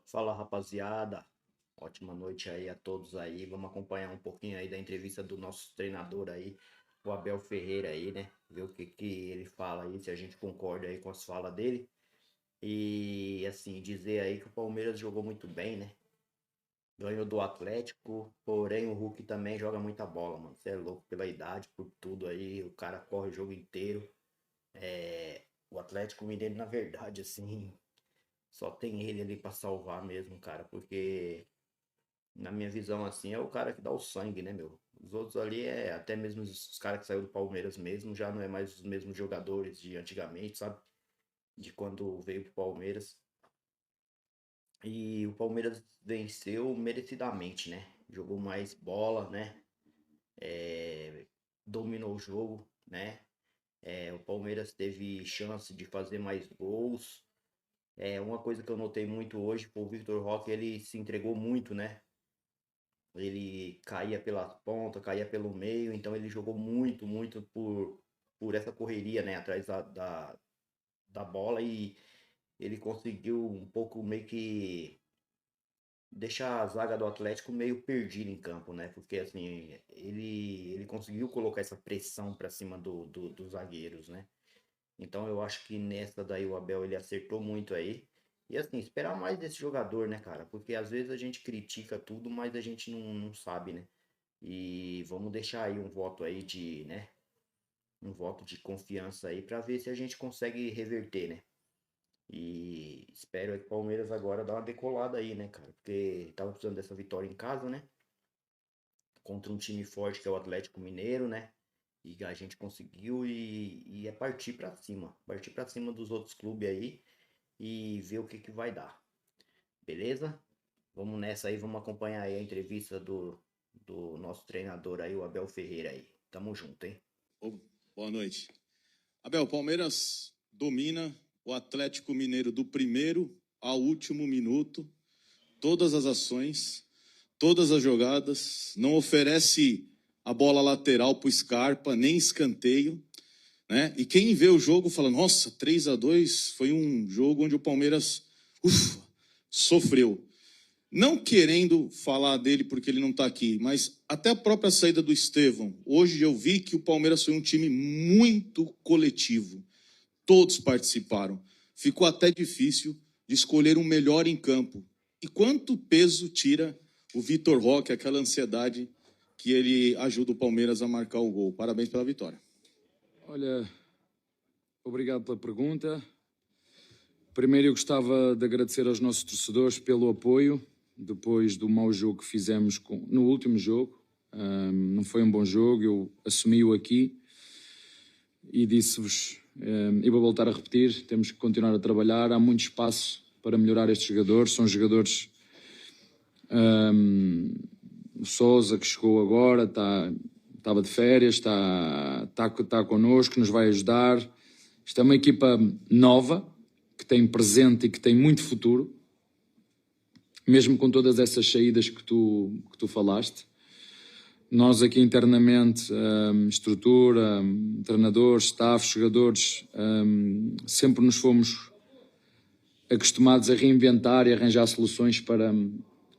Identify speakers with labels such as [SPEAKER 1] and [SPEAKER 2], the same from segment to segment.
[SPEAKER 1] Fala rapaziada, ótima noite aí a todos aí. Vamos acompanhar um pouquinho aí da entrevista do nosso treinador aí, o Abel Ferreira aí, né? Ver o que ele fala aí, se a gente concorda aí com as falas dele. E assim, dizer aí que o Palmeiras jogou muito bem, né? Ganhou do Atlético, porém o Hulk também joga muita bola, mano. Você é louco pela idade, por tudo aí, o cara corre o jogo inteiro. O Atlético Mineiro, na verdade, assim, só tem ele ali pra salvar mesmo, cara, porque na minha visão, assim, é o cara que dá o sangue, né, meu? Os outros ali é até mesmo os caras que saíram do Palmeiras mesmo, já não é mais os mesmos jogadores de antigamente, sabe? De quando veio pro Palmeiras. E o Palmeiras venceu merecidamente, né? Jogou mais bola, né? Dominou o jogo, né? O Palmeiras teve chance de fazer mais gols. Uma coisa que eu notei muito hoje foi o Victor Roque, ele se entregou muito, né? Ele caía pelas pontas, caía pelo meio, então ele jogou muito por essa correria, né, atrás da bola e ele conseguiu um pouco meio que deixar a zaga do Atlético meio perdida em campo, né, porque assim, ele conseguiu colocar essa pressão para cima dos zagueiros, né, então eu acho que nessa daí o Abel ele acertou muito aí. E assim, esperar mais desse jogador, né, cara? Porque às vezes a gente critica tudo, mas a gente não sabe, né? E vamos deixar aí um voto aí de, né? Um voto de confiança aí para ver se a gente consegue reverter, né? E espero que o Palmeiras agora dá uma decolada aí, né, cara? Porque tava precisando dessa vitória em casa, né? Contra um time forte que é o Atlético Mineiro, né? E a gente conseguiu e é partir para cima dos outros clubes aí e ver o que vai dar. Beleza? Vamos nessa aí, vamos acompanhar aí a entrevista do nosso treinador aí, o Abel Ferreira aí. Tamo junto, hein?
[SPEAKER 2] Ô, boa noite. Abel, Palmeiras domina o Atlético Mineiro do primeiro ao último minuto, todas as ações, todas as jogadas, não oferece a bola lateral para o Scarpa, nem escanteio, né? E quem vê o jogo fala, nossa, 3-2 foi um jogo onde o Palmeiras sofreu. Não querendo falar dele porque ele não está aqui, mas até a própria saída do Estevão. Hoje eu vi que o Palmeiras foi um time muito coletivo. Todos participaram. Ficou até difícil de escolher um melhor em campo. E quanto peso tira o Vitor Roque, aquela ansiedade que ele ajuda o Palmeiras a marcar o gol. Parabéns pela vitória.
[SPEAKER 3] Olha, obrigado pela pergunta. Primeiro eu gostava de agradecer aos nossos torcedores pelo apoio, depois do mau jogo que fizemos no último jogo. Não foi um bom jogo, eu assumi-o aqui e disse-vos, e vou voltar a repetir, temos que continuar a trabalhar, há muito espaço para melhorar estes jogadores, são jogadores... o Sousa, que chegou agora, estava de férias, está connosco, nos vai ajudar. Isto é uma equipa nova, que tem presente e que tem muito futuro, mesmo com todas essas saídas que tu falaste. Nós aqui internamente, estrutura, treinadores, staff, jogadores, sempre nos fomos acostumados a reinventar e arranjar soluções para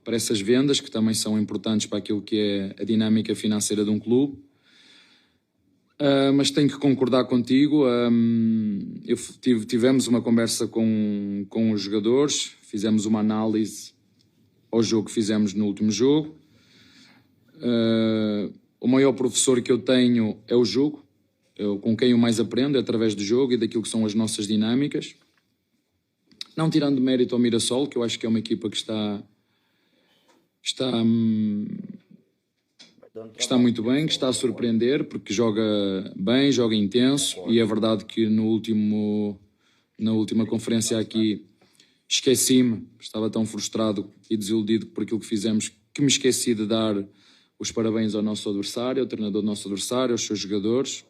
[SPEAKER 3] essas vendas, que também são importantes para aquilo que é a dinâmica financeira de um clube. Mas tenho que concordar contigo. Tivemos uma conversa com os jogadores, fizemos uma análise ao jogo que fizemos no último jogo. O maior professor que eu tenho é o jogo, com quem eu mais aprendo é através do jogo e daquilo que são as nossas dinâmicas. Não tirando mérito ao Mirassol, que eu acho que é uma equipa que está muito bem, que está a surpreender, porque joga bem, joga intenso, e é verdade que na última conferência aqui esqueci-me, estava tão frustrado e desiludido por aquilo que fizemos, que me esqueci de dar os parabéns ao nosso adversário, ao treinador do nosso adversário, aos seus jogadores,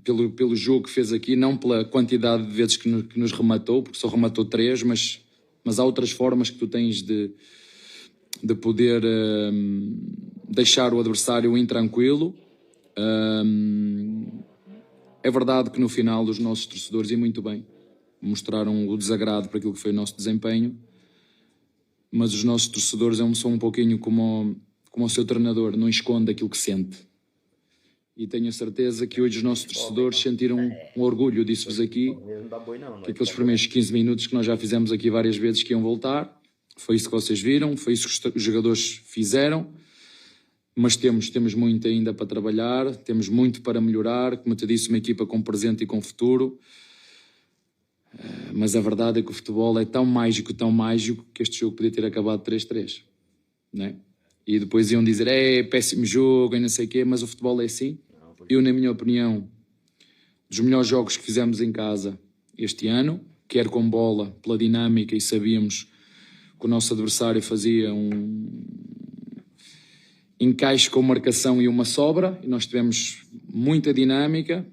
[SPEAKER 3] pelo jogo que fez aqui, não pela quantidade de vezes que nos rematou, porque só rematou 3, mas há outras formas que tu tens de poder deixar o adversário intranquilo. É verdade que no final os nossos torcedores, e muito bem, mostraram o desagrado por aquilo que foi o nosso desempenho, mas os nossos torcedores são um pouquinho como o seu treinador, não esconde aquilo que sente. E tenho a certeza que hoje os nossos torcedores sentiram um orgulho, disse-vos aqui,
[SPEAKER 1] Não dá boi, não.
[SPEAKER 3] que aqueles primeiros 15 minutos que nós já fizemos aqui várias vezes que iam voltar, foi isso que vocês viram, foi isso que os jogadores fizeram, mas temos muito ainda para trabalhar, temos muito para melhorar, como eu te disse, uma equipa com presente e com futuro, mas a verdade é que o futebol é tão mágico, que este jogo podia ter acabado 3-3, né? E depois iam dizer, péssimo jogo e não sei o quê, mas o futebol é assim. Eu, na minha opinião, dos melhores jogos que fizemos em casa este ano, quer com bola, pela dinâmica, e sabíamos que o nosso adversário fazia um encaixe com marcação e uma sobra, e nós tivemos muita dinâmica,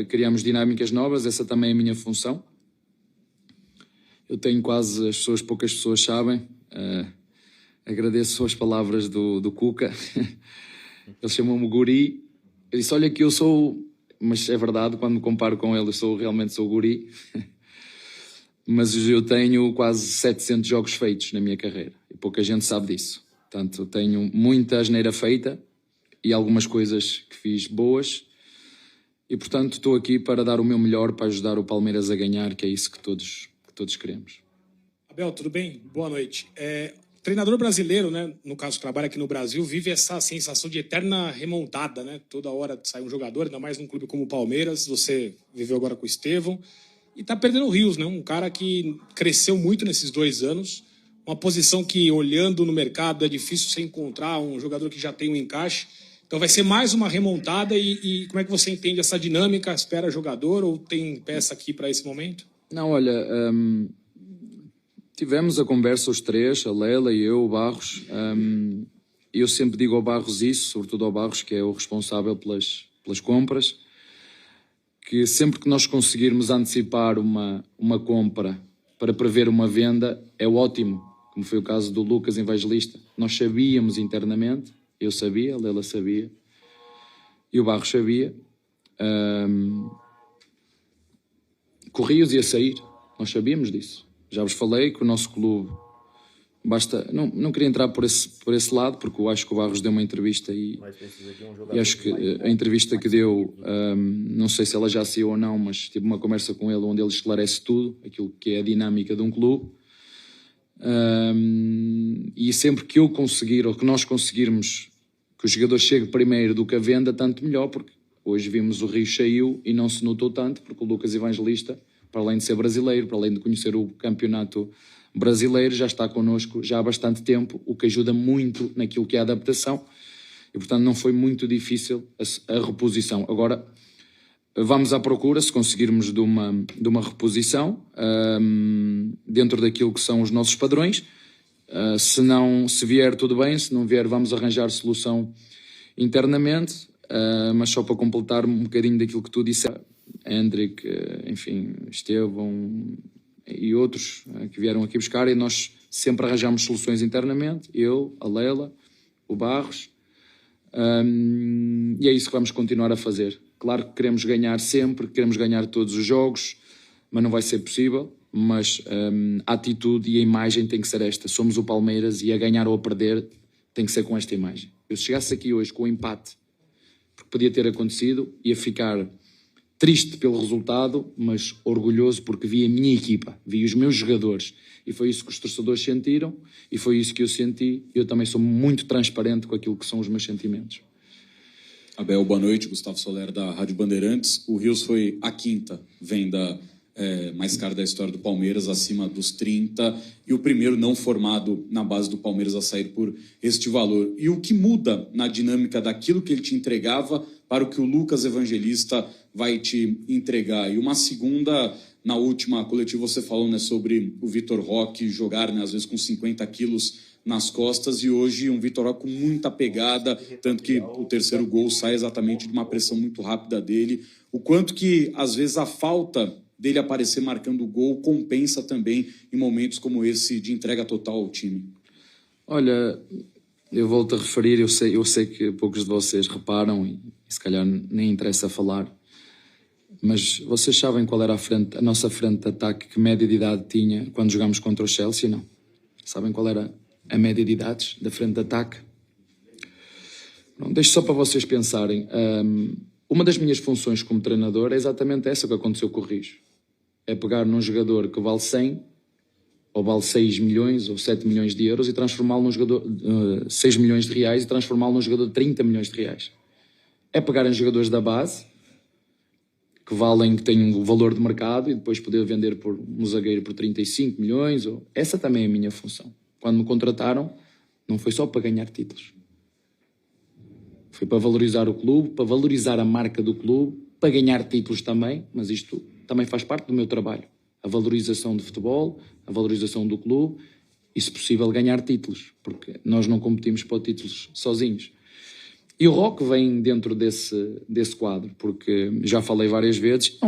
[SPEAKER 3] criamos dinâmicas novas, essa também é a minha função. Eu tenho poucas pessoas sabem, agradeço as palavras do Cuca, ele chamou-me guri, eu disse, olha que eu sou, mas é verdade, quando me comparo com ele, realmente sou guri, mas eu tenho quase 700 jogos feitos na minha carreira, e pouca gente sabe disso. Portanto, tenho muita asneira feita e algumas coisas que fiz boas, e portanto estou aqui para dar o meu melhor para ajudar o Palmeiras a ganhar, que é isso que todos queremos.
[SPEAKER 4] Abel, tudo bem? Boa noite. Treinador brasileiro, né, no caso que trabalha aqui no Brasil, vive essa sensação de eterna remontada, né? Toda hora sai um jogador, ainda mais num clube como o Palmeiras, você viveu agora com o Estevão, e tá perdendo o Rios, né? Um cara que cresceu muito nesses 2 anos, uma posição que, olhando no mercado, é difícil você encontrar um jogador que já tem um encaixe. Então vai ser mais uma remontada e como é que você entende essa dinâmica? Espera jogador ou tem peça aqui para esse momento?
[SPEAKER 3] Não, olha, tivemos a conversa os três, a Lela e eu, o Barros. Eu sempre digo ao Barros isso, sobretudo ao Barros, que é o responsável pelas compras, que sempre que nós conseguirmos antecipar uma compra para prever uma venda, é ótimo, como foi o caso do Lucas Evangelista. Nós sabíamos internamente, eu sabia, a Lela sabia, e o Barros sabia, que o Rios ia sair, nós sabíamos disso. Já vos falei que o nosso clube não queria entrar por esse lado, porque eu acho que o Barros deu uma entrevista e acho que a entrevista que deu, não sei se ela já saiu ou não, mas tive uma conversa com ele onde ele esclarece tudo, aquilo que é a dinâmica de um clube. E sempre que eu conseguir, ou que nós conseguirmos que o jogador chegue primeiro do que a venda, tanto melhor, porque hoje vimos o Rio saiu e não se notou tanto, porque o Lucas Evangelista, para além de ser brasileiro, para além de conhecer o campeonato brasileiro, já está connosco já há bastante tempo, o que ajuda muito naquilo que é a adaptação, e portanto não foi muito difícil a reposição. Agora vamos à procura, se conseguirmos de uma reposição dentro daquilo que são os nossos padrões. Se vier tudo bem, se não vier vamos arranjar solução internamente, mas só para completar um bocadinho daquilo que tu disseste, Hendrick, enfim, Estevão e outros que vieram aqui buscar, e nós sempre arranjamos soluções internamente, eu, a Lela, o Barros, e é isso que vamos continuar a fazer. Claro que queremos ganhar sempre, queremos ganhar todos os jogos, mas não vai ser possível, mas a atitude e a imagem tem que ser esta, somos o Palmeiras e a ganhar ou a perder tem que ser com esta imagem. Eu se chegasse aqui hoje com o empate, porque podia ter acontecido, ia ficar triste pelo resultado, mas orgulhoso porque vi a minha equipa, vi os meus jogadores, e foi isso que os torcedores sentiram, e foi isso que eu senti. Eu também sou muito transparente com aquilo que são os meus sentimentos.
[SPEAKER 5] Abel, boa noite. Gustavo Soler, da Rádio Bandeirantes. O Rios foi a quinta venda mais cara da história do Palmeiras, acima dos 30, e o primeiro não formado na base do Palmeiras a sair por este valor. E o que muda na dinâmica daquilo que ele te entregava para o que o Lucas Evangelista vai te entregar? E uma segunda, na última coletiva você falou, né, sobre o Vitor Roque jogar, né, às vezes com 50 quilos nas costas, e hoje um Vitor Roque com muita pegada, tanto que o terceiro gol sai exatamente de uma pressão muito rápida dele. O quanto que, às vezes, a falta dele aparecer marcando o gol compensa também em momentos como esse de entrega total ao time?
[SPEAKER 3] Olha, eu volto a referir, eu sei que poucos de vocês reparam, e se calhar nem interessa falar, mas vocês sabem qual era a nossa frente de ataque, que média de idade tinha quando jogámos contra o Chelsea, não? Sabem qual era a média de idades da frente de ataque? Não, deixo só para vocês pensarem. Uma das minhas funções como treinador é exatamente essa que aconteceu com o Rios. É pegar num jogador que vale 100, ou vale 6 milhões ou 7 milhões de euros e transformá-lo num jogador 6 milhões de reais e transformá-lo num jogador de 30 milhões de reais. É pegar em jogadores da base que têm um valor de mercado e depois poder vender por um zagueiro por 35 milhões. Essa também é a minha função. Quando me contrataram, não foi só para ganhar títulos. Foi para valorizar o clube, para valorizar a marca do clube, para ganhar títulos também, mas isto também faz parte do meu trabalho. A valorização do futebol, a valorização do clube e, se possível, ganhar títulos, porque nós não competimos para títulos sozinhos. E o Roque vem dentro desse quadro, porque já falei várias vezes,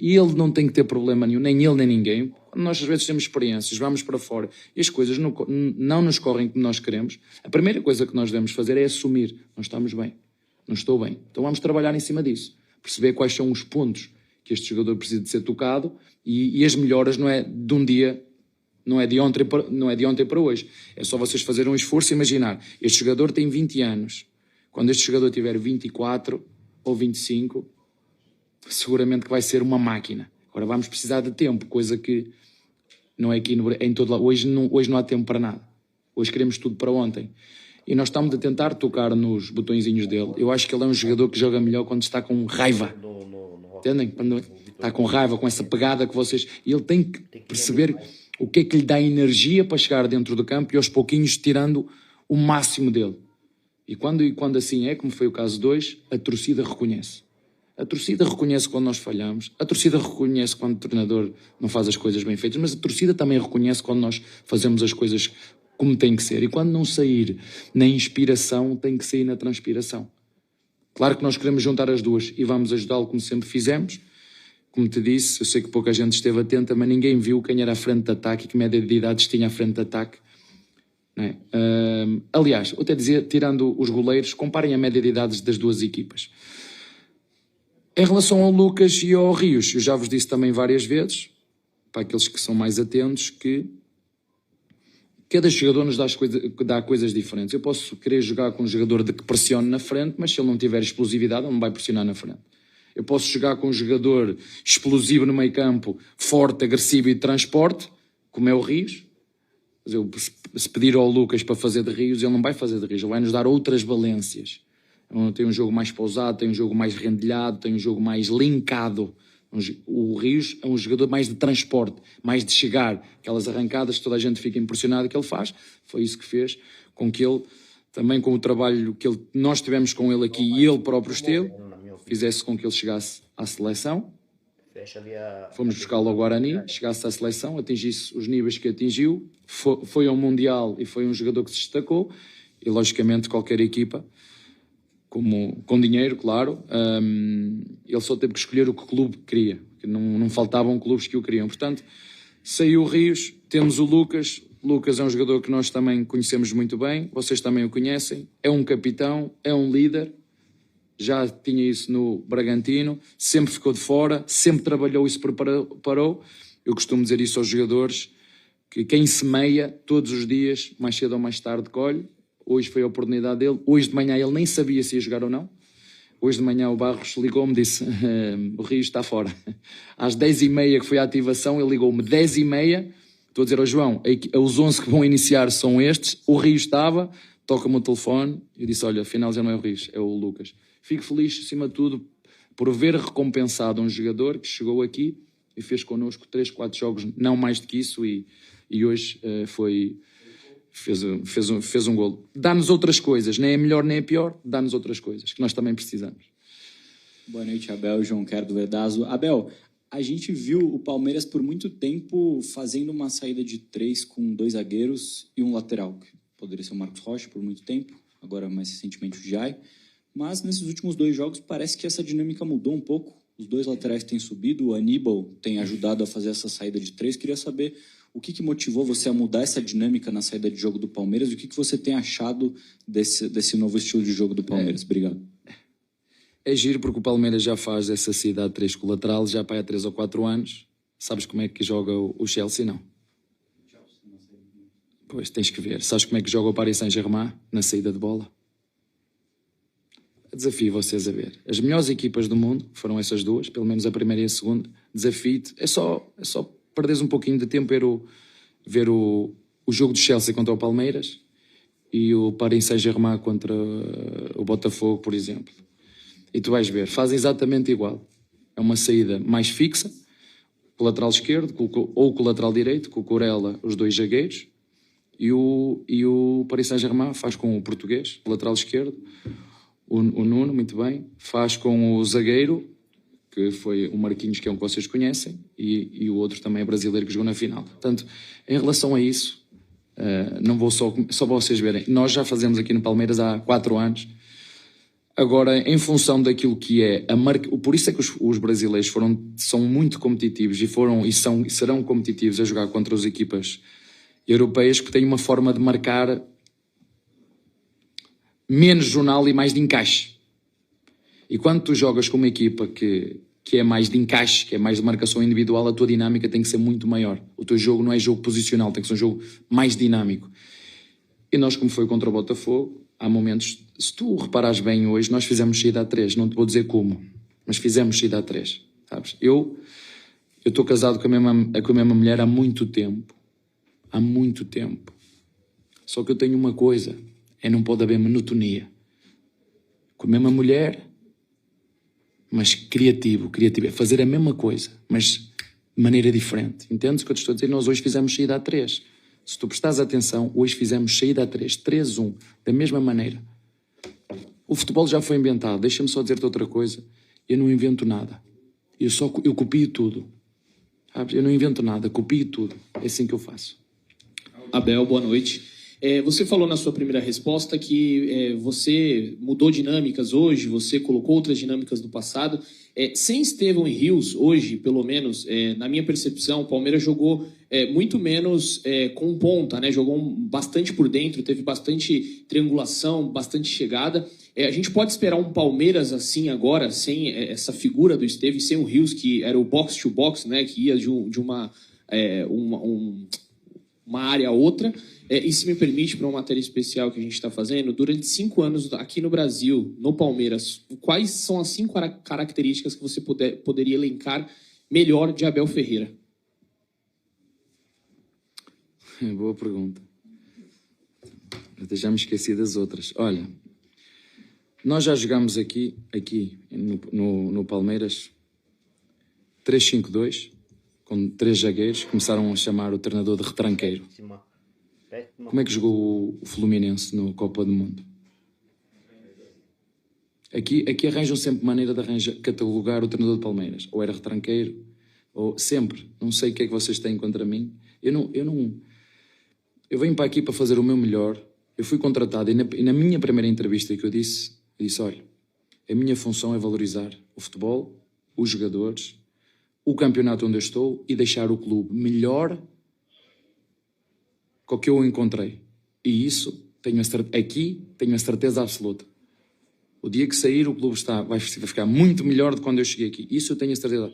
[SPEAKER 3] ele não tem que ter problema nenhum, nem ele nem ninguém. Nós às vezes temos experiências, vamos para fora e as coisas não nos correm como nós queremos. A primeira coisa que nós devemos fazer é assumir, não estamos bem, não estou bem. Então vamos trabalhar em cima disso, perceber quais são os pontos que este jogador precisa de ser tocado e as melhoras não é de um dia, não é de ontem para hoje. É só vocês fazerem um esforço e imaginar, este jogador tem 20 anos. Quando este jogador tiver 24 ou 25, seguramente que vai ser uma máquina. Agora vamos precisar de tempo, coisa que não é aqui em todo lado. Hoje não há tempo para nada. Hoje queremos tudo para ontem. E nós estamos a tentar tocar nos botõezinhos dele. Eu acho que ele é um jogador que joga melhor quando está com raiva. Entendem? Quando está com raiva, com essa pegada que vocês... E ele tem que perceber o que é que lhe dá energia para chegar dentro do campo e aos pouquinhos tirando o máximo dele. E quando assim é, como foi o caso de hoje, a torcida reconhece. A torcida reconhece quando nós falhamos, a torcida reconhece quando o treinador não faz as coisas bem feitas, mas a torcida também reconhece quando nós fazemos as coisas como tem que ser. E quando não sair na inspiração, tem que sair na transpiração. Claro que nós queremos juntar as duas e vamos ajudá-lo como sempre fizemos. Como te disse, eu sei que pouca gente esteve atenta, mas ninguém viu quem era a frente de ataque e que média de idades tinha a frente de ataque. Não é? Aliás, eu até dizia, tirando os goleiros, comparem a média de idades das duas equipas. Em relação ao Lucas e ao Rios, eu já vos disse também várias vezes, para aqueles que são mais atentos, que cada jogador nos dá coisas diferentes. Eu posso querer jogar com um jogador que pressione na frente, mas se ele não tiver explosividade, ele não vai pressionar na frente. Eu posso jogar com um jogador explosivo no meio campo, forte, agressivo e de transporte, como é o Rios. Se pedir ao Lucas para fazer de Rios, ele não vai fazer de Rios, ele vai nos dar outras valências. Tem um jogo mais pausado, tem um jogo mais rendilhado, tem um jogo mais linkado. O Rios é um jogador mais de transporte, mais de chegar, aquelas arrancadas que toda a gente fica impressionada que ele faz. Foi isso que fez com que ele, também com o trabalho que nós tivemos com ele aqui e ele próprio esteve, fizesse com que ele chegasse à seleção. Fomos buscá-lo ao Guarani, chegasse à seleção, atingisse os níveis que atingiu, foi ao Mundial e foi um jogador que se destacou. E logicamente qualquer equipa, com dinheiro, claro, ele só teve que escolher o que o clube queria, porque não faltavam clubes que o queriam. Portanto, saiu o Rios, temos o Lucas. Lucas é um jogador que nós também conhecemos muito bem, vocês também o conhecem, é um capitão, é um líder, já tinha isso no Bragantino, sempre ficou de fora, sempre trabalhou e se preparou. Eu costumo dizer isso aos jogadores, que quem semeia todos os dias, mais cedo ou mais tarde, colhe. Hoje foi a oportunidade dele. Hoje de manhã ele nem sabia se ia jogar ou não. Hoje de manhã o Barros ligou-me e disse, o Rios está fora. Às 10h30 que foi a ativação, ele ligou-me 10h30. Estou a dizer ao João, os 11 que vão iniciar são estes. O Rios estava, toca-me o telefone. Eu disse, olha, afinal já não é o Rios, é o Lucas. Fico feliz, acima de tudo, por ver recompensado um jogador que chegou aqui e fez connosco 3, 4 jogos, não mais do que isso, e hoje fez um golo. Dá-nos outras coisas, nem é melhor nem é pior, dá-nos outras coisas, que nós também precisamos.
[SPEAKER 6] Boa noite, Abel, João Quero do Verdazo. Abel, a gente viu o Palmeiras por muito tempo fazendo uma saída de 3 com 2 zagueiros e um lateral, que poderia ser o Marcos Rocha por muito tempo, agora mais recentemente o Jai. Mas nesses últimos 2 jogos parece que essa dinâmica mudou um pouco. Os 2 laterais têm subido, o Aníbal tem ajudado a fazer essa saída de 3. Queria saber o que motivou você a mudar essa dinâmica na saída de jogo do Palmeiras e o que você tem achado desse novo estilo de jogo do Palmeiras. Obrigado.
[SPEAKER 3] É giro porque o Palmeiras já faz essa saída a 3 com o lateral, já para há 3 ou 4 anos. Sabes como é que joga o Chelsea, não? Pois, tens que ver. Sabes como é que joga o Paris Saint-Germain na saída de bola? Desafio vocês a ver. As melhores equipas do mundo foram essas duas, pelo menos a primeira e a segunda. Desafio-te. É só perderes um pouquinho de tempo ver o jogo do Chelsea contra o Palmeiras e o Paris Saint-Germain contra o Botafogo, por exemplo. E tu vais ver, fazem exatamente igual. É uma saída mais fixa, com o lateral esquerdo ou com o lateral direito, com o Corella, os dois zagueiros, e o Paris Saint-Germain faz com o português, o lateral esquerdo, o Nuno, muito bem, faz com o zagueiro, que foi o Marquinhos, que é um que vocês conhecem, e o outro também é brasileiro que jogou na final. Portanto, em relação a isso, não vou só para vocês verem, nós já fazemos aqui no Palmeiras há 4 anos. Agora, em função daquilo que é a marca, por isso é que os brasileiros são muito competitivos e serão competitivos a jogar contra as equipas europeias, que têm uma forma de marcar menos jornal e mais de encaixe. E quando tu jogas com uma equipa que é mais de encaixe, que é mais de marcação individual, a tua dinâmica tem que ser muito maior. O teu jogo não é jogo posicional, tem que ser um jogo mais dinâmico. E nós, como foi contra o Botafogo, há momentos, se tu reparares bem hoje, nós fizemos saída a 3, não te vou dizer como, mas fizemos saída a 3, sabes? Eu estou casado com a mesma mulher há muito tempo, só que eu tenho uma coisa, não pode haver monotonia. Com a mesma mulher, mas criativo, é fazer a mesma coisa, mas de maneira diferente. Entendes o que eu te estou a dizer? Nós hoje fizemos saída a 3. Se tu prestares atenção, hoje fizemos saída a 3, 3-1, da mesma maneira. O futebol já foi inventado. Deixa-me só dizer-te outra coisa. Eu não invento nada. Eu copio tudo. Sabes? Eu não invento nada, copio tudo. É assim que eu faço.
[SPEAKER 7] Abel, boa noite. Você falou na sua primeira resposta que você mudou dinâmicas hoje, você colocou outras dinâmicas do passado. Sem Estevão e Rios, hoje, pelo menos, na minha percepção, o Palmeiras jogou muito menos com ponta, né? Jogou bastante por dentro, teve bastante triangulação, bastante chegada. A gente pode esperar um Palmeiras assim agora, sem essa figura do Estevão, sem o Rios, que era o box-to-box, né? Que ia de uma área a outra. E se me permite, para uma matéria especial que a gente está fazendo, durante 5 anos aqui no Brasil, no Palmeiras, quais são as 5 características que você poderia elencar melhor de Abel Ferreira?
[SPEAKER 3] Boa pergunta. Eu já me esqueci das outras. Olha, nós já jogamos aqui no Palmeiras 3-5-2, com 3 zagueiros, começaram a chamar o treinador de retranqueiro. Como é que jogou o Fluminense no Copa do Mundo? Aqui arranjam sempre maneira de catalogar o treinador de Palmeiras. Ou era retranqueiro, ou sempre. Não sei o que é que vocês têm contra mim. Eu venho para aqui para fazer o meu melhor. Eu fui contratado e na minha primeira entrevista que eu disse, olha, a minha função é valorizar o futebol, os jogadores, o campeonato onde eu estou e deixar o clube melhor com o que eu encontrei. E isso, tenho a certeza absoluta. O dia que sair, o clube vai ficar muito melhor do que quando eu cheguei aqui. Isso eu tenho a certeza,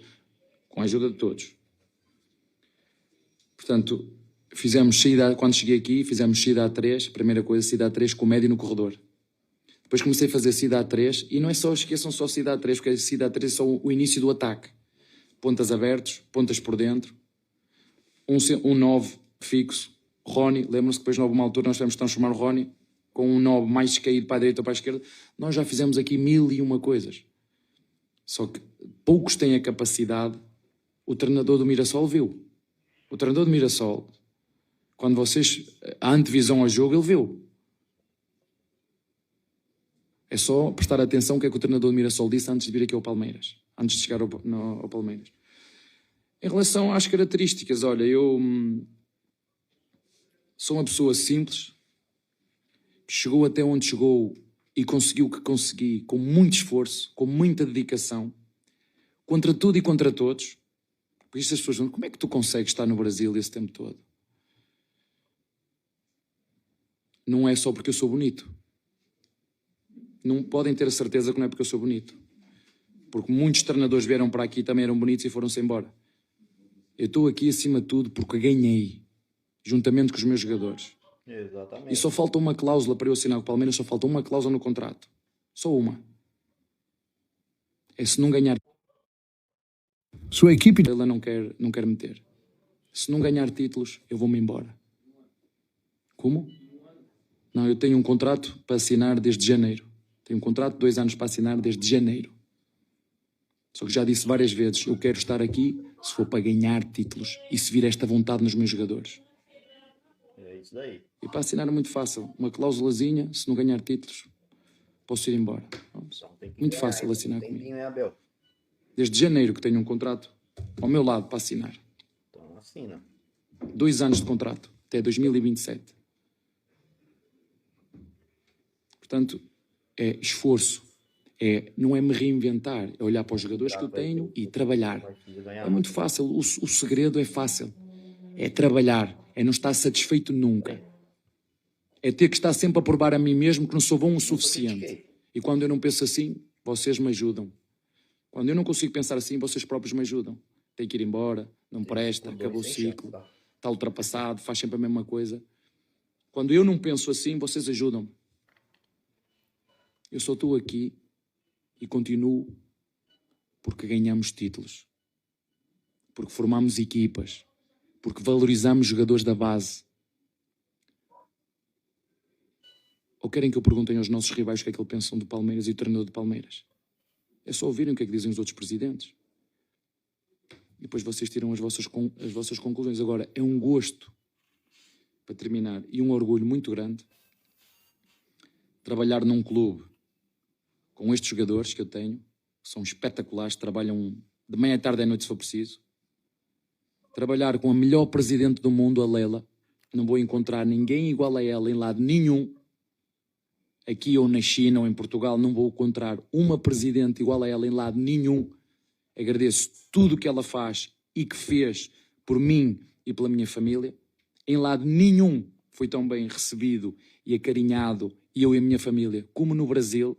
[SPEAKER 3] com a ajuda de todos. Portanto, quando cheguei aqui, fizemos saída a 3, primeira coisa, saída a 3 com o médio no corredor. Depois comecei a fazer saída a 3, e não é só, esqueçam só saída a 3, porque a saída a 3 é só o início do ataque. Pontas abertos, pontas por dentro, um 9 fixo, Rony, lembram-se que depois, numa altura, nós tivemos de transformar o Rony com um 9 mais descaído para a direita ou para a esquerda. Nós já fizemos aqui 1001 coisas. Só que poucos têm a capacidade. O treinador do Mirassol viu. O treinador do Mirassol, quando a antevisão ao jogo, ele viu. É só prestar atenção o que é que o treinador do Mirassol disse antes de vir aqui ao Palmeiras. Antes de chegar ao Palmeiras. Em relação às características, olha, eu sou uma pessoa simples, que chegou até onde chegou e conseguiu o que consegui com muito esforço, com muita dedicação, contra tudo e contra todos. Por isso as pessoas dizem, como é que tu consegues estar no Brasil esse tempo todo? Não é só porque eu sou bonito. Não podem ter a certeza que não é porque eu sou bonito. Porque muitos treinadores vieram para aqui, também eram bonitos e foram-se embora. Eu estou aqui acima de tudo porque ganhei, juntamente com os meus jogadores.
[SPEAKER 1] Exatamente.
[SPEAKER 3] E só falta uma cláusula para eu assinar com o Palmeiras, só falta uma cláusula no contrato. Só uma. É se não ganhar...
[SPEAKER 8] Sua equipe...
[SPEAKER 3] Ela não quer meter. Se não ganhar títulos, eu vou-me embora. Como? Não, eu tenho um contrato para assinar desde janeiro. Tenho um contrato de 2 anos para assinar desde janeiro. Só que já disse várias vezes, eu quero estar aqui se for para ganhar títulos e se vir esta vontade nos meus jogadores.
[SPEAKER 1] É isso daí.
[SPEAKER 3] E para assinar é muito fácil. Uma cláusulazinha, se não ganhar títulos, posso ir embora.
[SPEAKER 1] Então, tem que
[SPEAKER 3] Muito
[SPEAKER 1] ganhar,
[SPEAKER 3] fácil
[SPEAKER 1] hein?
[SPEAKER 3] assinar
[SPEAKER 1] Tem
[SPEAKER 3] comigo.
[SPEAKER 1] tempinho, hein, Abel?
[SPEAKER 3] Desde janeiro que tenho um contrato ao meu lado para assinar.
[SPEAKER 1] Então assina.
[SPEAKER 3] 2 anos de contrato, até 2027. Portanto, é esforço. Não é me reinventar, é olhar para os jogadores que eu tenho e trabalhar.
[SPEAKER 1] Precisa ganhar
[SPEAKER 3] É muito fácil, o segredo é fácil. É trabalhar, é não estar satisfeito nunca. É ter que estar sempre a provar a mim mesmo que não sou bom o suficiente. E quando eu não penso assim, vocês me ajudam. Quando eu não consigo pensar assim, vocês próprios me ajudam. Tem que ir embora, não presta, acabou o ciclo, está ultrapassado, faz sempre a mesma coisa. Quando eu não penso assim, vocês ajudam-me. Eu só estou aqui e continuo porque ganhamos títulos, porque formamos equipas, porque valorizamos jogadores da base. Ou querem que eu perguntem aos nossos rivais o que é que eles pensam do Palmeiras e do treinador do Palmeiras? É só ouvirem o que é que dizem os outros presidentes. E depois vocês tiram as vossas conclusões. Agora, é um gosto, para terminar, e um orgulho muito grande trabalhar num clube com estes jogadores que eu tenho, que são espetaculares, trabalham de manhã à tarde à noite se for preciso. Trabalhar com a melhor presidente do mundo, a Leila. Não vou encontrar ninguém igual a ela em lado nenhum. Aqui ou na China ou em Portugal não vou encontrar uma presidente igual a ela em lado nenhum. Agradeço tudo o que ela faz e que fez por mim e pela minha família. Em lado nenhum foi tão bem recebido e acarinhado, e eu e a minha família, como no Brasil.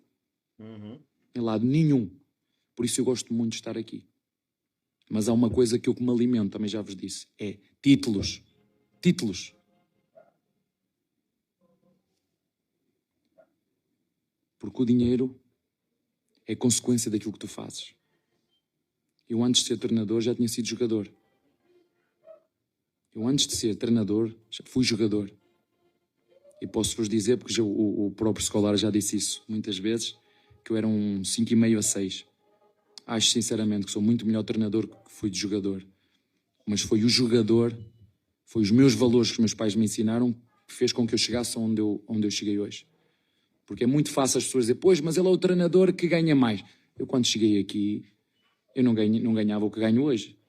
[SPEAKER 3] Em lado nenhum. Por isso eu gosto muito de estar aqui. Mas há uma coisa que eu me alimento, também já vos disse, é títulos. Títulos. Porque o dinheiro é consequência daquilo que tu fazes. Eu antes de ser treinador já tinha sido jogador. Eu antes de ser treinador já fui jogador. E posso-vos dizer, porque já, o próprio Scolari já disse isso muitas vezes, que eu era um 5,5 a 6. Acho sinceramente que sou muito melhor treinador que fui de jogador. Mas foi o jogador, foi os meus valores que os meus pais me ensinaram que fez com que eu chegasse onde eu cheguei hoje. Porque é muito fácil as pessoas dizer, pois, mas ele é o treinador que ganha mais. Eu quando cheguei aqui, eu não ganhava o que ganho hoje.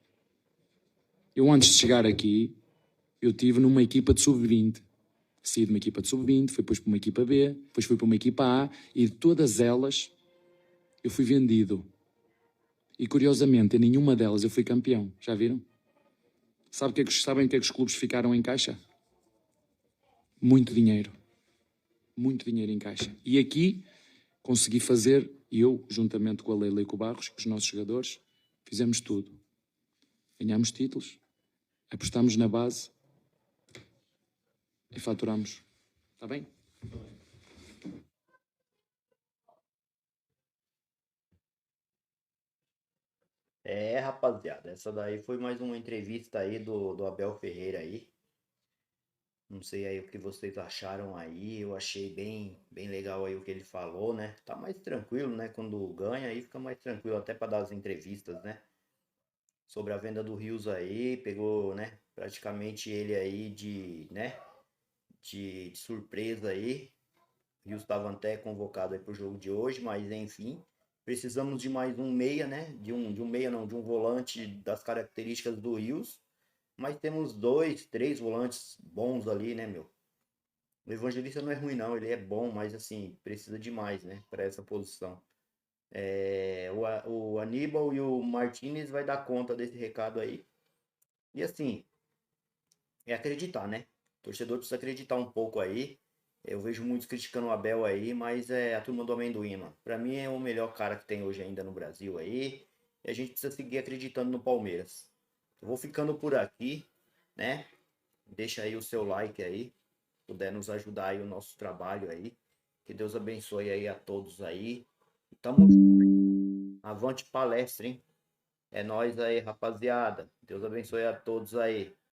[SPEAKER 3] Eu antes de chegar aqui, eu estive numa equipa de sub-20. Saí de uma equipa de sub-20, fui depois para uma equipa B, depois fui para uma equipa A, e de todas elas eu fui vendido. E curiosamente, em nenhuma delas eu fui campeão. Já viram? Sabem o que é que os clubes ficaram em caixa? Muito dinheiro. Muito dinheiro em caixa. E aqui consegui fazer, eu, juntamente com a Leila e com o Barros, com os nossos jogadores, fizemos tudo. Ganhámos títulos, apostámos na base e faturamos. Está bem?
[SPEAKER 1] É, rapaziada, essa daí foi mais uma entrevista aí do Abel Ferreira aí. Não sei aí o que vocês acharam aí, eu achei bem legal aí o que ele falou, né? Tá mais tranquilo, né? Quando ganha aí fica mais tranquilo até para dar as entrevistas, né? Sobre a venda do Rios aí, pegou, né? Praticamente ele aí de surpresa aí. O Rios estava até convocado aí pro jogo de hoje, mas enfim, precisamos de mais um meia, né? De um meia não, de um volante das características do Rios. Mas temos 2, 3 volantes bons ali, né, meu? O Evangelista não é ruim, não. Ele é bom, mas, assim, precisa de mais, né? Para essa posição. O Aníbal e o Martinez vai dar conta desse recado aí. E, assim, é acreditar, né? O torcedor precisa acreditar um pouco aí. Eu vejo muitos criticando o Abel aí, mas é a turma do amendoim, mano. Pra mim é o melhor cara que tem hoje ainda no Brasil aí. E a gente precisa seguir acreditando no Palmeiras. Eu vou ficando por aqui, né? Deixa aí o seu like aí, puder nos ajudar aí o nosso trabalho aí. Que Deus abençoe aí a todos aí. Tamo junto. Avante palestra, hein? É nóis aí, rapaziada. Deus abençoe a todos aí.